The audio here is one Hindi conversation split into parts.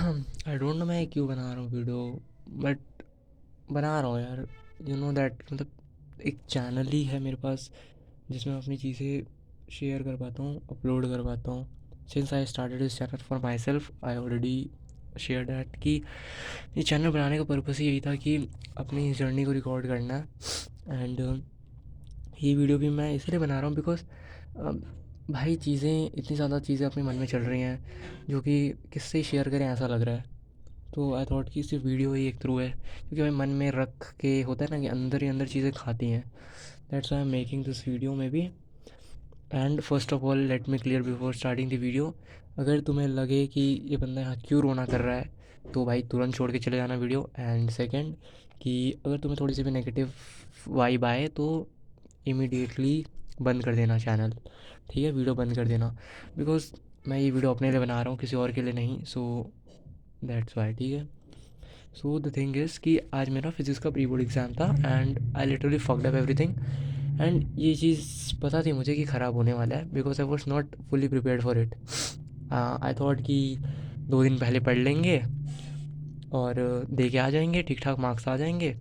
आई डोंट नो मैं क्यों बना रहा हूँ वीडियो, बट बना रहा हूँ यार। यू नो दैट मतलब एक चैनल ही है मेरे पास जिसमें मैं अपनी चीज़ें शेयर कर पाता हूँ, अपलोड कर पाता हूँ। Since I started this channel for my self, I already share that कि ये चैनल बनाने का पर्पस ही यही था कि अपनी जर्नी को रिकॉर्ड करना है। एंड ये वीडियो भी मैं इसलिए बना रहा हूँ बिकॉज भाई चीज़ें इतनी ज़्यादा चीज़ें अपने मन में चल रही हैं जो कि किससे शेयर करें ऐसा लग रहा है। तो आई थॉट कि सिर्फ वीडियो ही एक थ्रू है, क्योंकि भाई मन में रख के होता है ना कि अंदर ही अंदर चीज़ें खाती हैं। That's I am making this video may be. And first of all let me clear before starting the video, अगर तुम्हें लगे कि ये बंदा यहाँ क्यों रोना कर रहा है तो भाई तुरंत छोड़ के चले जाना वीडियो। एंड सेकंड कि अगर तुम्हें थोड़ी सी भी नेगेटिव वाइब आए तो इमीडिएटली बंद कर देना चैनल, ठीक है, वीडियो बंद कर देना। बिकॉज मैं ये वीडियो अपने लिए बना रहा हूँ, किसी और के लिए नहीं। सो दैट्स वाई, ठीक है। सो द थिंग इज़ कि आज मेरा फिजिक्स का प्री बोर्ड एग्ज़ाम था and I literally fucked up everything. And ये चीज़ पता थी मुझे कि ख़राब होने वाला है because I was not fully prepared for it. I thought कि 2 दिन पहले पढ़ लेंगे और दे के आ जाएंगे, ठीक ठाक मार्क्स आ जाएंगे।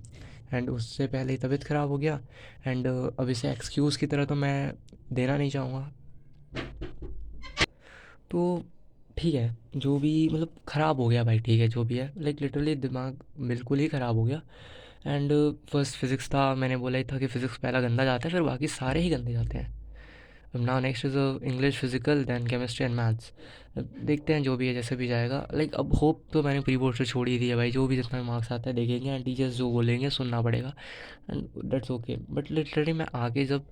एंड उससे पहले ही तबीयत ख़राब हो गया। एंड अब इसे एक्सक्यूज़ की तरह तो मैं देना नहीं चाहूँगा। तो ठीक है, जो भी मतलब ख़राब हो गया भाई, ठीक है जो भी है, लाइक लिटरली दिमाग बिल्कुल ही ख़राब हो गया। एंड फर्स्ट फिज़िक्स था, मैंने बोला ही था कि फ़िज़िक्स पहला गंदा जाता है, फिर बाकी सारे ही गंदे जाते हैं। अब now next is English, physical, then chemistry and maths. देखते हैं जो भी है जैसे भी जाएगा। लाइक अब होप तो मैंने प्री बोर्ड से छोड़ ही दी है भाई, जो भी जितना मार्क्स आता है देखेंगे एंड टीचर्स जो बोलेंगे सुनना पड़ेगा। And that's okay. But literally मैं आगे जब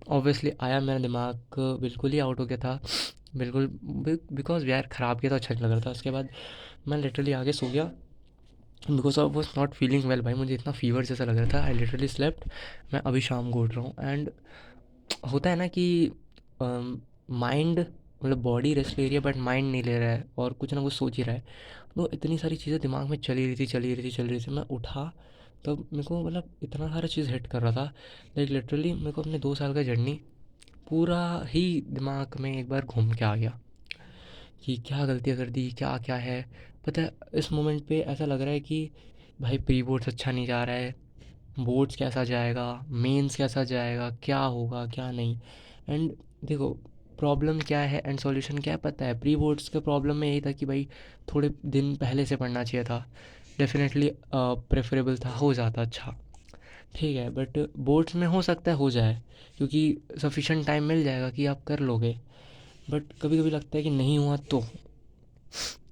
ऑब्वियसली आया, मेरा दिमाग बिल्कुल ही आउट हो गया था, बिल्कुल। बिकॉज यार ख़राब किया तो अच्छा नहीं लग रहा था। उसके बाद मैं लिटरली आगे सो गया because I was not feeling well भाई, मुझे इतना फीवर जैसा लग रहा था। I literally slept. मैं अभी शाम को उठ रहा हूँ। एंड होता है ना कि माइंड मतलब बॉडी रेस्ट ले रही है बट माइंड नहीं ले रहा है और कुछ ना कुछ सोच ही रहा है। तो इतनी सारी चीज़ें दिमाग में चली रही थी। मैं उठा तब मेरे को मतलब इतना सारा चीज़ हिट कर रहा था। लाइक लिटरली मेरे को अपने 2 साल का जर्नी पूरा ही दिमाग में एक बार घूम के आ गया कि क्या गलतियाँ कर दी, क्या क्या है। पता है इस मोमेंट पे ऐसा लग रहा है कि भाई प्री बोर्ड्स अच्छा नहीं जा रहा है, बोर्ड्स कैसा जाएगा, मेंस कैसा जाएगा, क्या होगा क्या नहीं। एंड देखो प्रॉब्लम क्या है एंड सॉल्यूशन क्या है पता है। प्री बोर्ड्स के प्रॉब्लम में यही था कि भाई थोड़े दिन पहले से पढ़ना चाहिए था, डेफिनेटली प्रेफरेबल था, हो जाता अच्छा, ठीक है। बट बोर्ड्स में हो सकता है हो जाए क्योंकि सफिशेंट टाइम मिल जाएगा कि आप कर लोगे। बट कभी कभी लगता है कि नहीं हुआ तो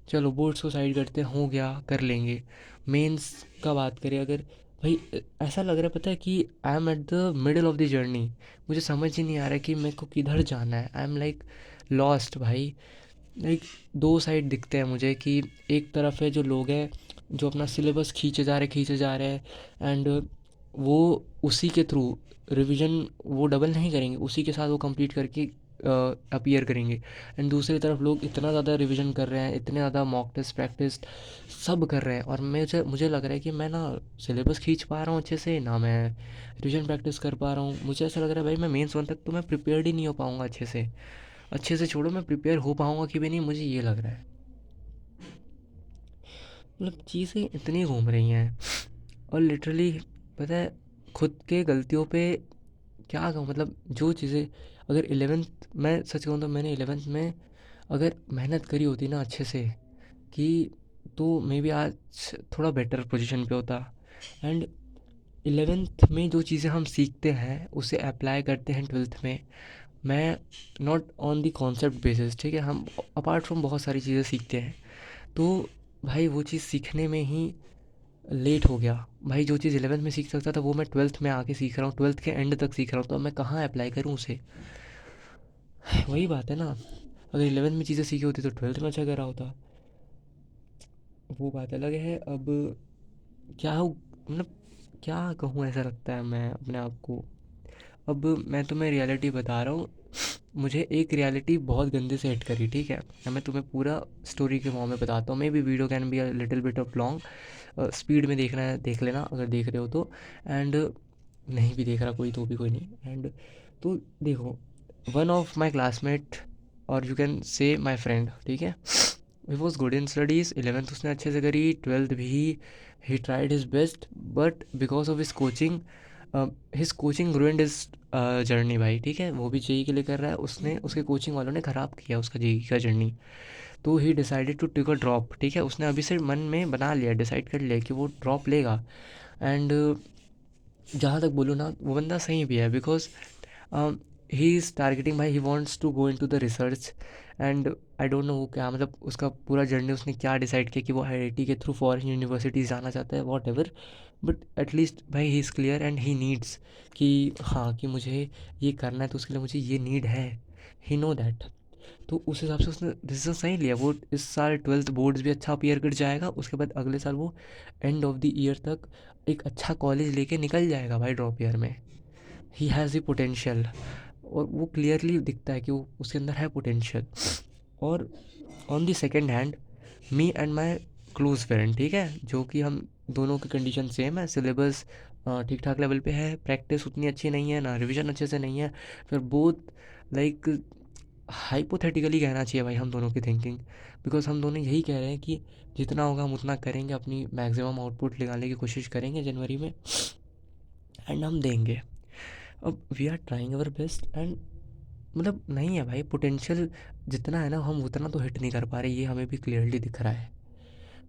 चलो बोर्ड्स को साइड करते हैं, हो गया कर लेंगे। मेंस का बात करें अगर, भाई ऐसा लग रहा है पता है कि I am at the middle of the journey. मुझे समझ ही नहीं आ रहा है कि मेरे को किधर जाना है। आई एम लाइक लॉस्ट भाई। लाइक दो साइड दिखते हैं मुझे कि एक तरफ है जो लोग हैं जो अपना सिलेबस खींचे जा रहे हैं एंड वो उसी के थ्रू रिवीजन वो डबल नहीं करेंगे, उसी के साथ वो कंप्लीट करके अपीयर करेंगे। एंड दूसरी तरफ लोग इतना ज़्यादा रिवीजन कर रहे हैं, इतने ज़्यादा मॉक टेस्ट प्रैक्टिस सब कर रहे हैं और मुझे मुझे लग रहा है कि मैं ना सिलेबस खींच पा रहा हूँ अच्छे से, ना मैं रिवीजन प्रैक्टिस कर पा रहा हूँ। मुझे ऐसा लग रहा है भाई मैं मेंस 1 तक तो मैं प्रिपेयर्ड ही नहीं हो पाऊँगा अच्छे से। अच्छे से छोड़ो मैं प्रिपेयर हो पाऊँगा कि भी नहीं, मुझे ये लग रहा है। मतलब चीज़ें इतनी घूम रही हैं और लिटरली पता है खुद के गलतियों पे क्या कहूँ। मतलब जो चीज़ें अगर 11th मैं सच कहूँ तो मैंने 11th में अगर मेहनत करी होती ना अच्छे से कि तो मे बी आज थोड़ा बेटर पोजीशन पे होता। एंड 11th में जो चीज़ें हम सीखते हैं उसे अप्लाई करते हैं 12th में। मैं not on the concept basis, ठीक है, हम अपार्ट फ्रॉम बहुत सारी चीज़ें सीखते हैं। तो भाई वो चीज़ सीखने में ही लेट हो गया। भाई जो चीज़ 11th में सीख सकता था वो मैं 12th में आके सीख रहा हूँ, 12th के एंड तक सीख रहा हूँ, तो अब मैं कहाँ अप्लाई करूँ उसे। वही बात है ना, अगर 11th में चीज़ें सीखी होती तो 12th में अच्छा करा होता। वो बात अलग है। अब क्या हो मतलब क्या कहूँ, ऐसा लगता है मैं अपने आप को। अब मैं तुम्हें रियलिटी बता रहा हूँ, मुझे एक रियलिटी बहुत गंदे से हिट करी, ठीक है। अब मैं तुम्हें पूरा स्टोरी के फॉर्म में बताता हूँ। May be video can be a little bit of long, speed में देखना है देख लेना अगर देख रहे हो तो। एंड नहीं भी देख रहा कोई तो भी कोई नहीं। एंड तो देखो, वन ऑफ माई क्लासमेट और you can say my friend, ठीक है, he was good in studies, 11th उसने अच्छे से करी, 12th भी he tried his best, but because of his coaching ruined his journey भाई, ठीक है। वो भी जेई के लिए कर रहा है, उसने उसके कोचिंग वालों ने ख़राब किया उसका जेई का जर्नी। तो he decided to take a drop, ठीक है। उसने अभी से मन में बना लिया, डिसाइड कर लिया कि वो ड्रॉप लेगा। एंड जहाँ तक बोलूँ ना, वो बंदा सही भी है, बिकॉज ही इज़ टारगेटिंग भाई, he wants to go into the research. And I don't know वो क्या, मतलब उसका पूरा जर्नी उसने क्या डिसाइड किया कि वो आईआईटी के थ्रू फॉरेन यूनिवर्सिटीज़ जाना चाहता है, वॉट एवर। बट एटलीस्ट भाई he is clear and he needs कि हाँ, कि मुझे ये करना है, तो उसके लिए मुझे ये नीड है, ही नो दैट। तो उस हिसाब से उसने डिसीजन सही लिया। वो इस साल 12th बोर्ड्स भी अच्छा अपीयर कर जाएगा, उसके बाद अगले साल वो एंड ऑफ द ईयर तक एक अच्छा कॉलेज लेके निकल जाएगा भाई ड्रॉप ईयर में। ही हैज़ द पोटेंशियल, और वो क्लियरली दिखता है कि वो उसके अंदर है पोटेंशियल। और on the second hand, me and my close friend, ठीक है, जो कि हम दोनों की कंडीशन सेम है, सिलेबस ठीक ठाक लेवल पे है, प्रैक्टिस उतनी अच्छी नहीं है ना, रिवीजन अच्छे से नहीं है, फिर बोथ लाइक हाइपोथेटिकली कहना चाहिए भाई हम दोनों की थिंकिंग। बिकॉज हम दोनों यही कह रहे हैं कि जितना होगा हम उतना करेंगे, अपनी मैक्सिमम आउटपुट निकालने की कोशिश करेंगे जनवरी में, एंड हम देंगे। अब we are trying our best, and मतलब नहीं है भाई, पोटेंशियल जितना है ना, हम उतना तो हिट नहीं कर पा रहे, ये हमें भी क्लियरली दिख रहा है।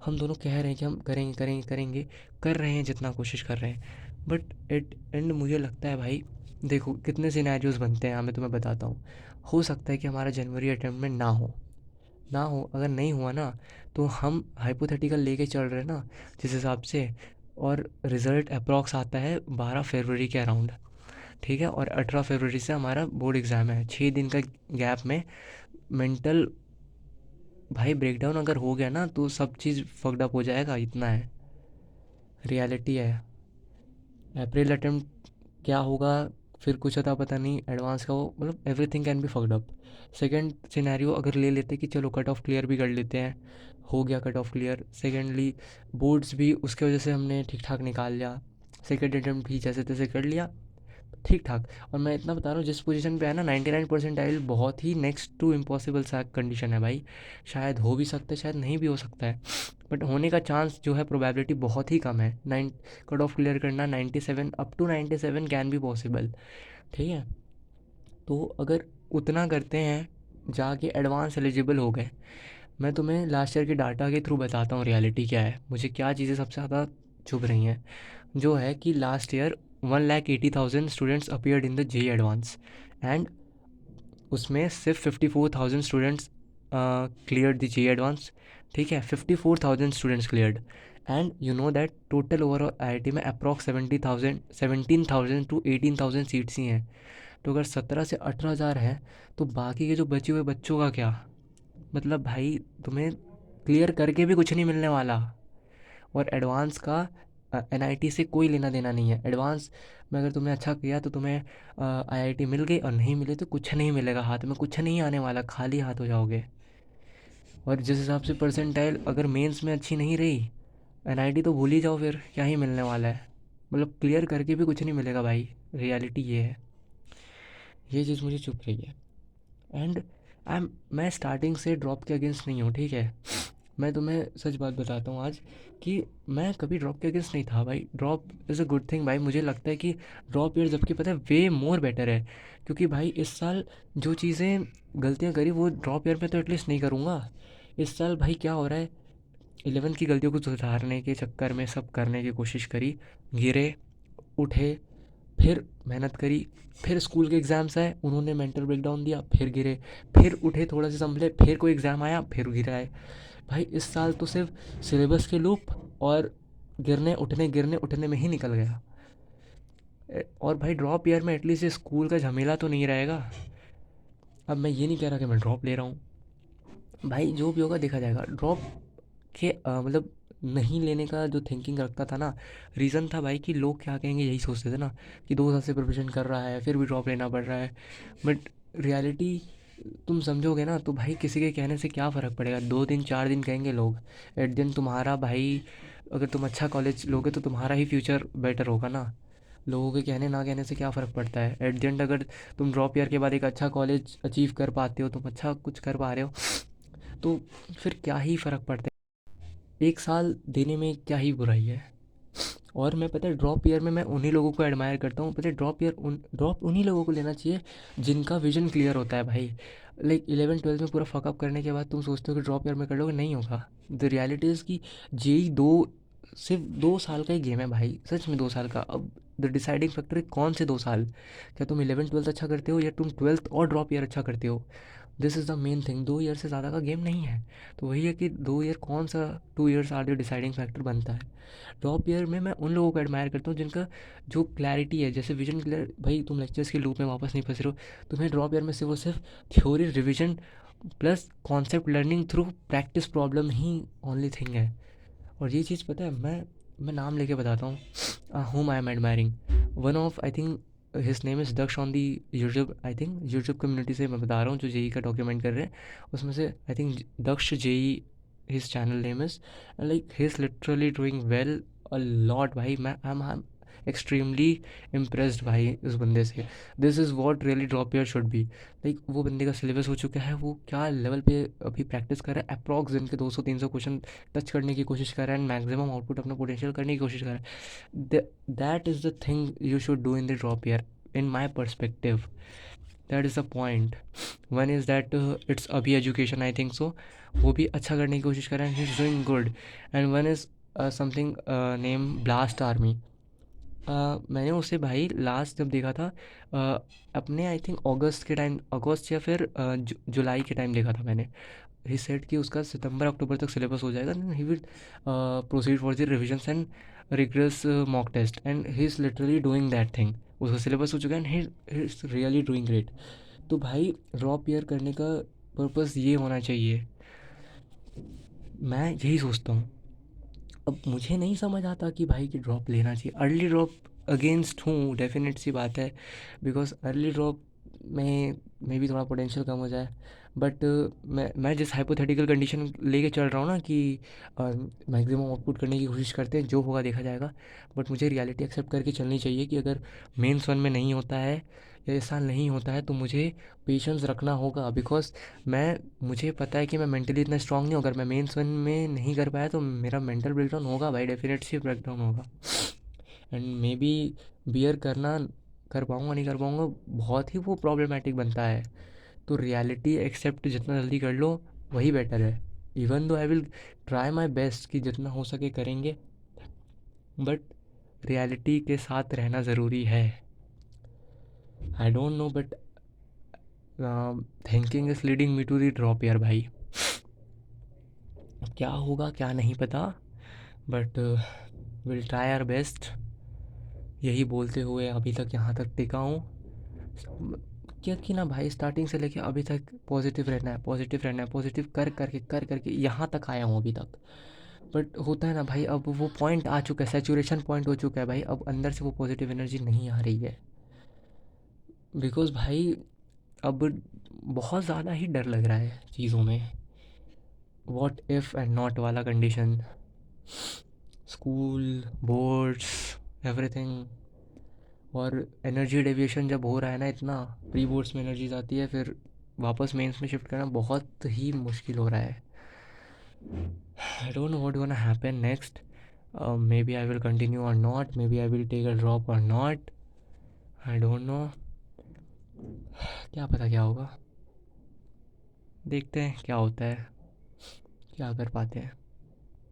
हम दोनों कह रहे हैं कि हम करेंगे करेंगे करेंगे, कर रहे हैं जितना कोशिश कर रहे हैं, बट एट एंड मुझे लगता है भाई, देखो कितने सिनेरियोज बनते हैं, मैं तुम्हें बताता हूँ। हो सकता है कि हमारा जनवरी अटेम्प्ट में ना हो, अगर नहीं हुआ ना, तो हम हाइपोथेटिकल लेके चल रहे हैं ना जिस हिसाब से, और रिज़ल्ट अप्रॉक्स आता है 12 फरवरी के अराउंड, ठीक है। और 18 फरवरी से हमारा बोर्ड एग्ज़ाम है, 6 दिन का गैप में मेंटल भाई ब्रेकडाउन अगर हो गया ना, तो सब चीज़ फक्ड अप हो जाएगा, इतना है, रियलिटी है। अप्रैल अटेम्प्ट क्या होगा, फिर कुछ अता पता नहीं, एडवांस का वो, मतलब everything can be fucked up. Second scenario अगर ले लेते कि चलो कट ऑफ क्लियर भी कर लेते हैं, हो गया cut off clear, secondly boards भी उसके वजह से हमने ठीक ठाक निकाल लिया, सेकेंड अटेम्प्ट भी जैसे तैसे कर लिया, ठीक ठाक। और मैं इतना बता रहा हूँ, जिस पोजीशन पे है ना 99 परसेंटाइल, बहुत ही नेक्स्ट टू इम्पॉसिबल सा कंडीशन है भाई। शायद हो भी सकता है, शायद नहीं भी हो सकता है, बट होने का चांस जो है, प्रोबेबिलिटी बहुत ही कम है। नाइन कट ऑफ क्लियर करना 97, up to 97 can be possible, ठीक है। तो अगर उतना करते हैं, जाके एडवांस एलिजिबल हो गए, मैं तुम्हें लास्ट ईयर के डाटा के थ्रू बताता हूँ रियलिटी क्या है, मुझे क्या चीज़ें सबसे ज़्यादा चुभ रही हैं। जो है कि last year 1,80,000 students appeared in the JEE advance, and उसमें सिर्फ 54,000 students cleared the JEE advance, ठीक है। 54,000 students cleared, and you know that total overall IIT में अप्रॉक्स 17,000 टू 18,000 सीट्स ही हैं। तो अगर 17 से 18 हज़ार है, तो बाकी के जो बचे हुए बच्चों का क्या, मतलब भाई तुम्हें क्लियर करके भी कुछ नहीं मिलने वाला। और एडवांस का एनआईटी से कोई लेना देना नहीं है। एडवांस में अगर तुमने अच्छा किया तो तुम्हें आईआईटी मिल गई, और नहीं मिले तो कुछ नहीं मिलेगा, हाथ में कुछ नहीं आने वाला, खाली हाथ हो जाओगे। और जिस हिसाब से परसेंटाइल अगर मेंस में अच्छी नहीं रही, एनआईटी तो भूल ही जाओ, फिर क्या ही मिलने वाला है। मतलब क्लियर करके भी कुछ नहीं मिलेगा भाई, रियलिटी ये है। ये चीज़ मुझे चुप रही है। एंड मैं स्टार्टिंग से ड्रॉप के अगेंस्ट नहीं हूँ, ठीक है। मैं तुम्हें सच बात बताता हूँ आज, कि मैं कभी ड्रॉप के अगेंस्ट नहीं था भाई। Drop is a good thing भाई, मुझे लगता है कि ड्रॉप ईयर जबकि पता है वे मोर बेटर है, क्योंकि भाई इस साल जो चीज़ें गलतियाँ करी वो ड्रॉप ईयर में तो एटलीस्ट नहीं करूँगा। इस साल भाई क्या हो रहा है, 11th की गलतियों को सुधारने के चक्कर में सब करने की कोशिश करी, गिरे, उठे, फिर मेहनत करी, फिर स्कूल के एग्ज़ाम्स आए, उन्होंने मेंटल ब्रेकडाउन दिया, फिर गिरे, फिर उठे, थोड़ा सा संभले, फिर कोई एग्ज़ाम आया, फिर गिराए। भाई इस साल तो सिर्फ सिलेबस के लूप और गिरने उठने में ही निकल गया। और भाई ड्रॉप ईयर में एटलीस्ट स्कूल का झमेला तो नहीं रहेगा। अब मैं ये नहीं कह रहा कि मैं ड्रॉप ले रहा हूँ, भाई जो भी होगा देखा जाएगा। ड्रॉप के मतलब नहीं लेने का जो थिंकिंग रखता था ना, रीज़न था भाई कि लोग क्या कहेंगे, यही सोचते थे ना कि 2 साल से प्रिपरेशन कर रहा है फिर भी ड्रॉप लेना पड़ रहा है। बट रियलिटी तुम समझोगे ना, तो भाई किसी के कहने से क्या फ़र्क पड़ेगा, 2 दिन 4 दिन कहेंगे लोग, एट दिन तुम्हारा भाई, अगर तुम अच्छा कॉलेज लोगे तो तुम्हारा ही फ्यूचर बेटर होगा ना। लोगों के कहने ना कहने से क्या फ़र्क पड़ता है, एट द एंड अगर तुम ड्रॉप ईयर के बाद एक अच्छा कॉलेज अचीव कर पाते हो, तुम अच्छा कुछ कर पा रहे हो, तो फिर क्या ही फ़र्क पड़ता है, 1 साल देने में क्या ही बुराई है। और मैं पता है ड्रॉप ईयर में मैं उन्हीं लोगों को एडमायर करता हूँ, पता है ड्रॉप उन्हीं लोगों को लेना चाहिए जिनका विजन क्लियर होता है भाई। लाइक 11 12 में पूरा फकअप करने के बाद तुम सोचते हो कि ड्रॉप ईयर में कर लोगे, नहीं होगा। द रियलिटी इज़ कि जेई दो सिर्फ 2 साल का ही गेम है भाई, सच में 2 साल का। अब द डिसाइडिंग फैक्टर है कौन से 2 साल, क्या तुम 11 12 अच्छा करते हो या तुम 12th और ड्रॉप ईयर अच्छा करते हो। This is the main thing, 2 year से ज़्यादा का गेम नहीं है। तो वही है कि 2 ईयर कौन सा, 2 years are the deciding factor बनता है। टॉप ईयर में मैं उन लोगों को एडमायर करता हूँ जिनका जो क्लैरिटी है, जैसे विजन क्लियर, भाई तुम लेक्चर्स के लूप में वापस नहीं फंस रहे हो। तुम्हें ड्रॉप ईयर में सिर्फ और सिर्फ theory revision plus concept learning through practice problem ही ओनली थिंग है। और ये चीज़ पता है, मैं नाम लेके बताता हूँ whom I am admiring. One of I think his name is Daksh on the YouTube, I think YouTube community से मैं बता रहा हूँ, जो जेई का डॉक्यूमेंट कर रहे हैं उसमें से। I think Daksh JEE his channel name is, like he is literally doing well a lot भाई। मैं आई एम एक्सट्रीमली इम्प्रेस्ड भाई उस बंदे से। This is what really drop year should be. Like वो बंदे का सिलेबस हो चुका है, वो क्या लेवल पे अभी प्रैक्टिस कर रहा है, अप्रॉक्स दिन के 200 300 क्वेश्चन टच करने की कोशिश कर रहा है एंड मैक्सिमम आउटपुट अपना पोटेंशियल करने की कोशिश कर रहा है। That is the thing you should do in the drop year, in my perspective. That is the point. One is that it's अभी एजुकेशन, आई थिंक सो, वो भी अच्छा करने की कोशिश कर रहा है, he is doing good. And one is something name blast army. मैंने उसे भाई लास्ट जब देखा था अपने आई थिंक अगस्त के टाइम, अगस्त या फिर जुलाई के टाइम देखा था मैंने। ही सेड कि उसका सितंबर अक्टूबर तक सिलेबस हो जाएगा, then he will proceed for the revisions and rigorous mock test, and he is literally doing that thing. उसका सिलेबस हो चुका है and he is really doing great. तो भाई ड्रॉप ईयर करने का पर्पस ये होना चाहिए, मैं यही सोचता हूँ। अब मुझे नहीं समझ आता कि भाई कि ड्रॉप लेना चाहिए, अर्ली ड्रॉप अगेंस्ट हूँ, डेफिनेट सी बात है। बिकॉज अर्ली ड्रॉप में मे भी थोड़ा पोटेंशियल कम हो जाए। बट मैं जिस हाइपोथेटिकल कंडीशन लेके चल रहा हूँ ना कि मैक्सिमम आउटपुट करने की कोशिश करते हैं, जो होगा देखा जाएगा। बट मुझे रियलिटी एक्सेप्ट करके चलनी चाहिए कि अगर मेंस वन में नहीं होता है या इस साल नहीं होता है तो मुझे पेशेंस रखना होगा। बिकॉज मुझे पता है कि मैं मेंटली इतना स्ट्रांग नहीं हूँ। अगर मैं मेंस वन में नहीं कर पाया तो मेरा मेंटल ब्रेकडाउन होगा भाई, डेफिनेट सी ब्रेकडाउन होगा। एंड मे बी बियर करना, कर पाऊँगा नहीं कर पाऊँगा, बहुत ही वो प्रॉब्लमेटिक बनता है। तो रियलिटी एक्सेप्ट जितना जल्दी कर लो वही बेटर है। Even though I will try my best कि जितना हो सके करेंगे, बट रियलिटी के साथ रहना ज़रूरी है। I don't know but thinking is leading me to the drop year भाई। क्या होगा क्या नहीं पता, but will try our best. यही बोलते हुए अभी तक यहाँ तक टिका हूँ। क्या कि ना भाई, स्टार्टिंग से लेके अभी तक पॉजिटिव रहना है, पॉजिटिव रहना है, पॉजिटिव कर करके यहाँ तक आया हूँ अभी तक। बट होता है ना भाई, अब वो पॉइंट आ चुका है, सैचुरेशन पॉइंट हो चुका है भाई, अब अंदर से वो पॉजिटिव एनर्जी नहीं आ रही है। बिकॉज़ भाई अब बहुत ज़्यादा ही डर लग रहा है चीज़ों में, व्हाट इफ़ एंड नॉट वाला कंडीशन, स्कूल, बोर्ड्स, एवरीथिंग। और एनर्जी डेविएशन जब हो रहा है ना इतना, प्री बोर्ड्स में एनर्जीज आती है, फिर वापस मेंस में शिफ्ट करना बहुत ही मुश्किल हो रहा है। I don't know what gonna happen next. Maybe I will continue और नॉट, maybe I will take a drop और नॉट, आई डोंट नो। क्या पता क्या होगा, देखते हैं क्या होता है, क्या कर पाते हैं।